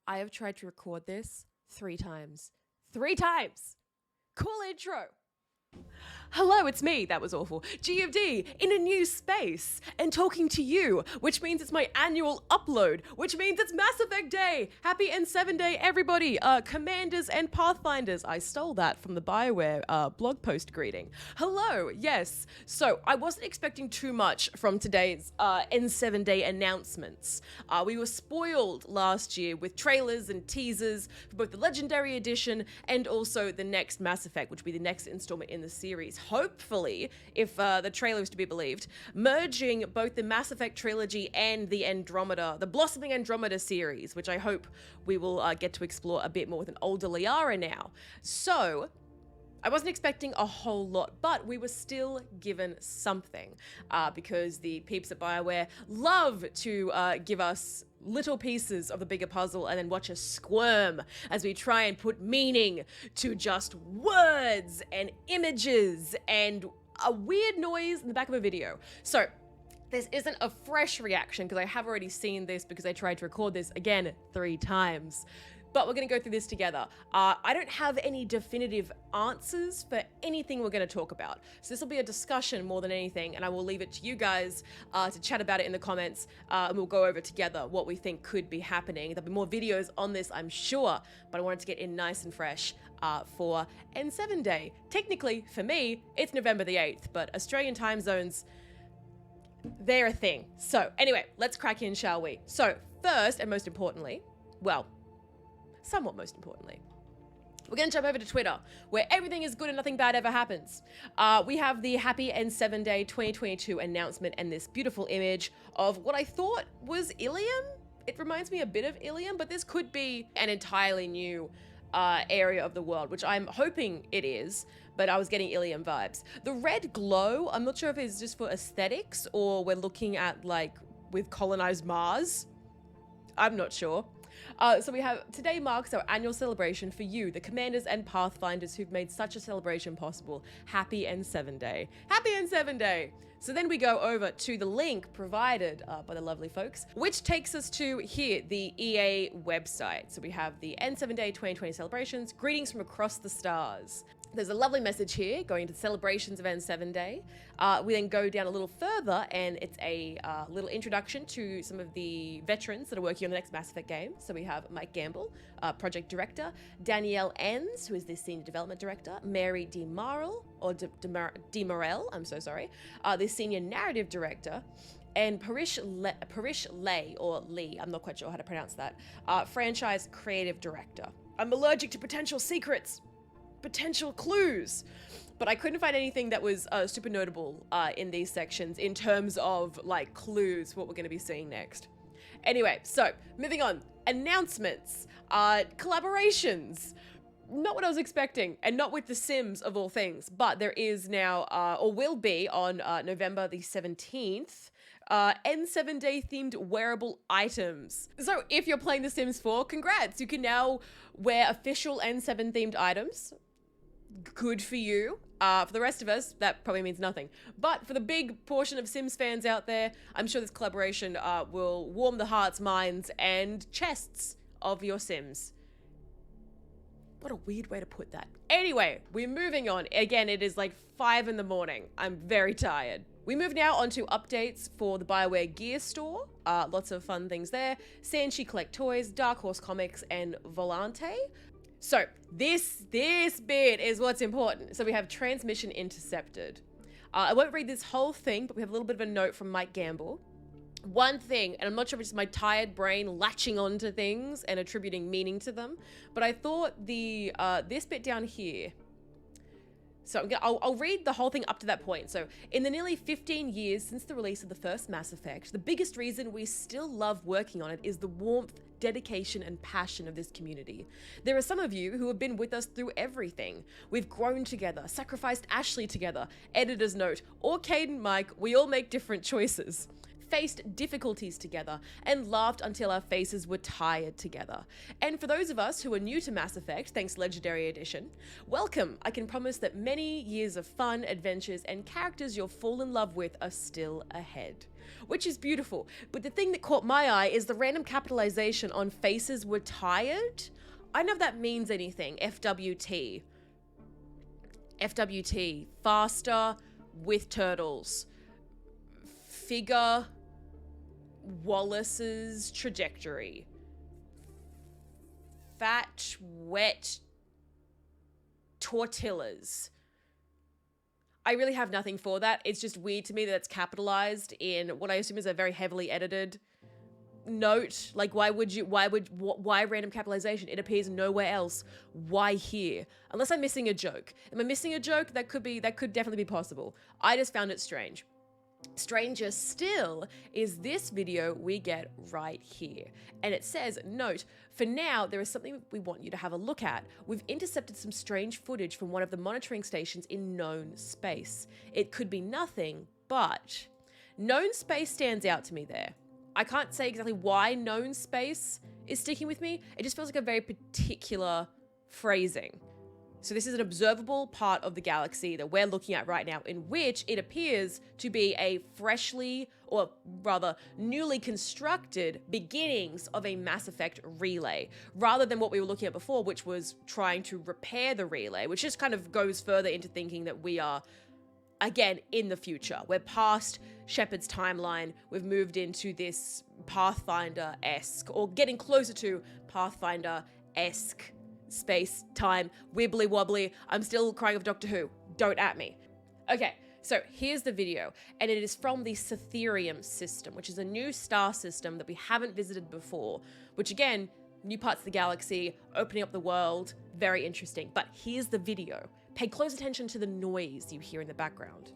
I have tried to record this 3 times. 3 times! Cool intro! Hello, it's me, that was awful, G of D, in a new space, and talking to you, which means it's my annual upload, which means it's Mass Effect Day! Happy N7 Day, everybody! Commanders and Pathfinders. I stole that from the BioWare blog post greeting. Hello, yes. So, I wasn't expecting too much from today's N7 Day announcements. We were spoiled last year with trailers and teasers for both the Legendary Edition and also the next Mass Effect, which will be the next installment in the series. Hopefully, if the trailer is to be believed, merging both the Mass Effect trilogy and the Andromeda, the Blossoming Andromeda series, which I hope we will get to explore a bit more with an older Liara now. So, I wasn't expecting a whole lot, but we were still given something because the peeps at BioWare love to give us little pieces of the bigger puzzle and then watch us squirm as we try and put meaning to just words and images and a weird noise in the back of a video. So this isn't a fresh reaction because I have already seen this because I tried to record this again 3 times. But we're going to go through this together. I don't have any definitive answers for anything we're going to talk about. So this will be a discussion more than anything, and I will leave it to you guys to chat about it in the comments, and we'll go over together what we think could be happening. There'll be more videos on this, I'm sure, but I wanted to get in nice and fresh for N7 Day. Technically, for me, it's November the 8th, but Australian time zones, they're a thing. So anyway, let's crack in, shall we? So first and most importantly, well, somewhat most importantly, we're going to jump over to Twitter, where everything is good and nothing bad ever happens. We have the Happy N7 Day 2022 announcement and this beautiful image of what I thought was Ilium. It reminds me a bit of Ilium, but this could be an entirely new area of the world, which I'm hoping it is, but I was getting Ilium vibes. The red glow, I'm not sure if it's just for aesthetics or we're looking at like with colonized Mars. I'm not sure. So we have, today marks our annual celebration for you, the Commanders and Pathfinders who've made such a celebration possible. Happy N7 Day. Happy N7 Day! So then we go over to the link provided by the lovely folks, which takes us to here, the EA website. So we have the N7 Day 2020 celebrations, greetings from across the stars. There's a lovely message here going into celebrations of N7 Day. We then go down a little further and it's a little introduction to some of the veterans that are working on the next Mass Effect game. So we have Mike Gamble, project director, Danielle Enns, who is the senior development director, Mary DeMarel, or DeMarel, I'm so sorry, the senior narrative director, and Parish Lay, or Lee, I'm not quite sure how to pronounce that, franchise creative director. I'm allergic to potential secrets. Potential clues, but I couldn't find anything that was super notable in these sections in terms of like clues for what we're going to be seeing next. Anyway, so moving on, announcements, collaborations. Not what I was expecting, and not with The Sims of all things, but there is now, or will be on November the 17th, N7 Day themed wearable items. So if you're playing The Sims 4, congrats, you can now wear official N7 themed items. Good for you. For the rest of us, that probably means nothing. But for the big portion of Sims fans out there, I'm sure this collaboration will warm the hearts, minds, and chests of your Sims. What a weird way to put that. Anyway, we're moving on. Again, it is like 5 in the morning. I'm very tired. We move now on to updates for the BioWare Gear Store. Lots of fun things there. Sanchi Collect Toys, Dark Horse Comics, and Volante. So this bit is what's important. So we have Transmission Intercepted. I won't read this whole thing, but we have a little bit of a note from Mike Gamble. One thing, and I'm not sure if it's my tired brain latching onto things and attributing meaning to them, but I thought the this bit down here. So I'll read the whole thing up to that point. So, in the nearly 15 years since the release of the first Mass Effect, the biggest reason we still love working on it is the warmth, dedication, and passion of this community. There are some of you who have been with us through everything. We've grown together, sacrificed Ashley together, editor's note, or Caden Mike, we all make different choices. Faced difficulties together, and laughed until our faces were tired together. And for those of us who are new to Mass Effect, thanks Legendary Edition, welcome! I can promise that many years of fun, adventures, and characters you'll fall in love with are still ahead. which is beautiful. But the thing that caught my eye is the random capitalization on faces were tired. I don't know if that means anything. FWT. FWT. Faster with turtles. Figure Wallace's trajectory. Fat, wet tortillas. I really have nothing for that. It's just weird to me that it's capitalized in what I assume is a very heavily edited note. Like, why random capitalization? It appears nowhere else. Why here? Unless I'm missing a joke. Am I missing a joke? That could definitely be possible. I just found it strange. Stranger still is this video we get right here. And it says, note, for now, there is something we want you to have a look at. We've intercepted some strange footage from one of the monitoring stations in known space. It could be nothing, but known space stands out to me there. I can't say exactly why known space is sticking with me. It just feels like a very particular phrasing. So this is an observable part of the galaxy that we're looking at right now, in which it appears to be a freshly, or rather newly constructed beginnings of a Mass Effect relay, rather than what we were looking at before, which was trying to repair the relay, which just kind of goes further into thinking that we are, again, in the future. We're past Shepard's timeline. We've moved into this Pathfinder-esque, or getting closer to Pathfinder-esque space, time, wibbly wobbly. I'm still crying of Doctor Who. Don't at me. Okay, so here's the video, and it is from the Cytherium system, which is a new star system that we haven't visited before, which again, new parts of the galaxy, opening up the world, very interesting. But here's the video. Pay close attention to the noise you hear in the background.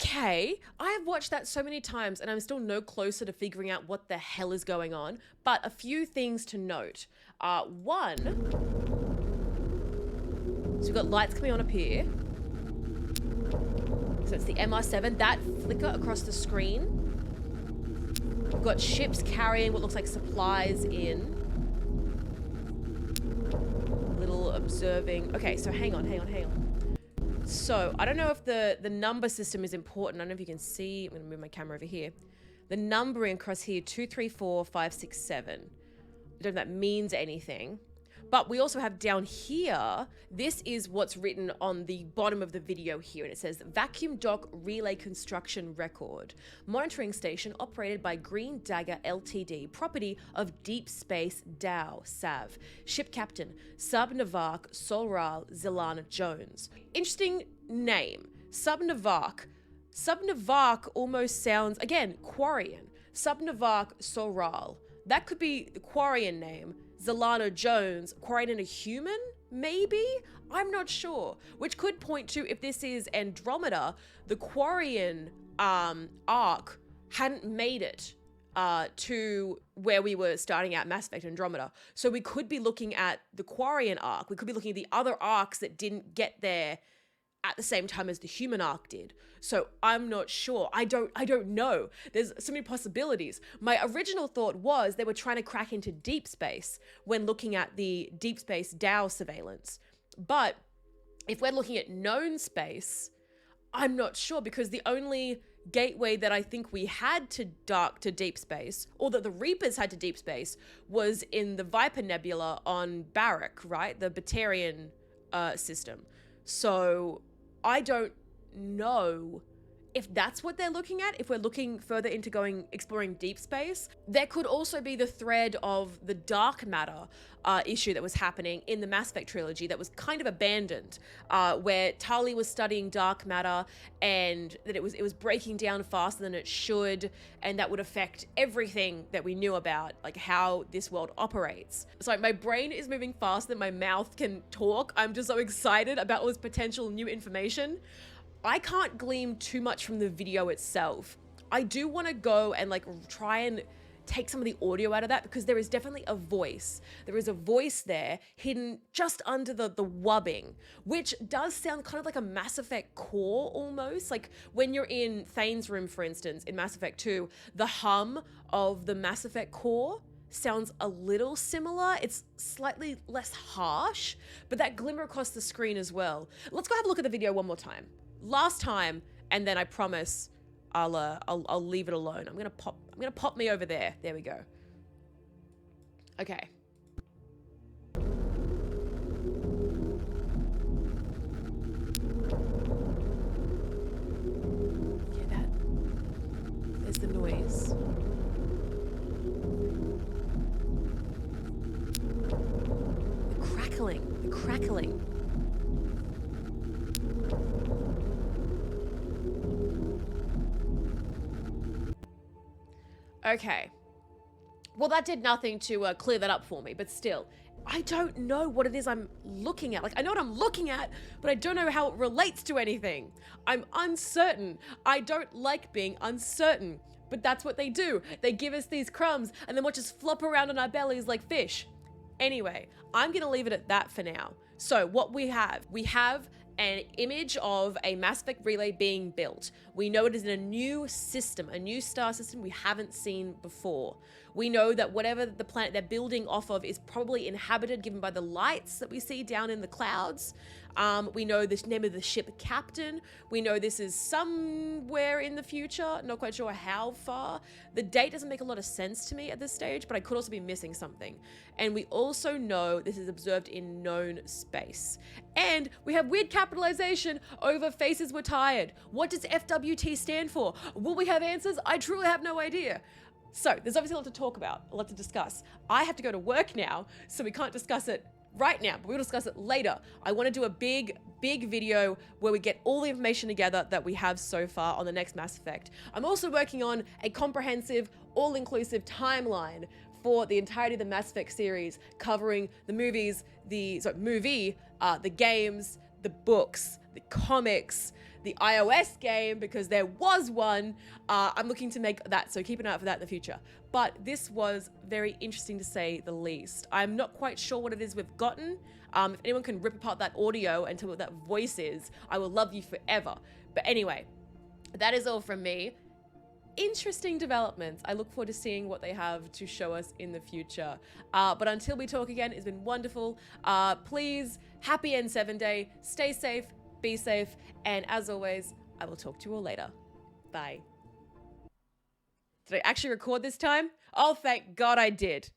Okay, I have watched that so many times and I'm still no closer to figuring out what the hell is going on, but a few things to note. One, so we've got lights coming on up here. So it's the MR7, that flicker across the screen. We've got ships carrying what looks like supplies in. Little observing. Okay, so hang on. So, I don't know if the number system is important. I don't know if you can see. I'm going to move my camera over here. The numbering across here, 2, 3, 4, 5, 6, 7. I don't know if that means anything. But we also have down here, this is what's written on the bottom of the video here. And it says, Vacuum Dock Relay Construction Record. Monitoring station operated by Green Dagger Ltd. Property of Deep Space DAO, SAV. Ship Captain, Subnavark Solral Zilana Jones. Interesting name. Subnavark. Subnavark almost sounds, again, Quarian. Subnavark Solral. That could be the Quarian name. Zilana Jones, Quarian a human? Maybe? I'm not sure. Which could point to, if this is Andromeda, the Quarian arc hadn't made it to where we were starting out Mass Effect Andromeda. So we could be looking at the Quarian arc. We could be looking at the other arcs that didn't get there at the same time as the human arc did. So I'm not sure. I don't know. There's so many possibilities. My original thought was they were trying to crack into deep space when looking at the deep space DAO surveillance. But if we're looking at known space, I'm not sure, because the only gateway that I think we had to deep space, or that the Reapers had to deep space, was in the Viper Nebula on Barrack, right? The Batarian system. So I don't know if that's what they're looking at, if we're looking further into exploring deep space. There could also be the thread of the dark matter issue that was happening in the Mass Effect trilogy that was kind of abandoned, where Tali was studying dark matter and that it was breaking down faster than it should, and that would affect everything that we knew about, like how this world operates. So my brain is moving faster than my mouth can talk. I'm just so excited about all this potential new information. I can't glean too much from the video itself. I do want to go and try and take some of the audio out of that, because there is definitely a voice. There is a voice there hidden just under the wubbing, which does sound kind of like a Mass Effect core almost. Like when you're in Thane's room, for instance, in Mass Effect 2, the hum of the Mass Effect core sounds a little similar. It's slightly less harsh, but that glimmer across the screen as well. Let's go have a look at the video one more time. Last time, and then I promise I'll leave it alone. I'm gonna pop me over there. There we go. Okay. Hear that? There's the noise. The crackling. Okay. Well, that did nothing to clear that up for me, but still, I don't know what it is I'm looking at. Like, I know what I'm looking at, but I don't know how it relates to anything. I'm uncertain. I don't like being uncertain, but that's what they do. They give us these crumbs and then watch us flop around on our bellies like fish. Anyway, I'm gonna leave it at that for now. So what we have an image of a Mass Effect relay being built. We know it is in a new system, a new star system we haven't seen before. We know that whatever the planet they're building off of is probably inhabited, given by the lights that we see down in the clouds. We know the name of the ship captain. We know this is somewhere in the future, not quite sure how far. The date doesn't make a lot of sense to me at this stage, but I could also be missing something. And we also know this is observed in known space. And we have weird capitalization over faces were tired. What does FWT stand for? Will we have answers? I truly have no idea. So there's obviously a lot to talk about, a lot to discuss. I have to go to work now, so we can't discuss it right now, but we'll discuss it later. I want to do a big video where we get all the information together that we have so far on the next Mass Effect. I'm also working on a comprehensive, all-inclusive timeline for the entirety of the Mass Effect series, covering the movies, the games, the books, the comics, the iOS game, because there was one. I'm looking to make that, so keep an eye out for that in the future. But this was very interesting to say the least. I'm not quite sure what it is we've gotten. If anyone can rip apart that audio and tell me what that voice is, I will love you forever. But anyway, that is all from me. Interesting developments. I look forward to seeing what they have to show us in the future. But until we talk again, it's been wonderful. Please, happy N7 day. Stay safe, be safe, and as always, I will talk to you all later. Bye. Did I actually record this time? Oh, thank God I did.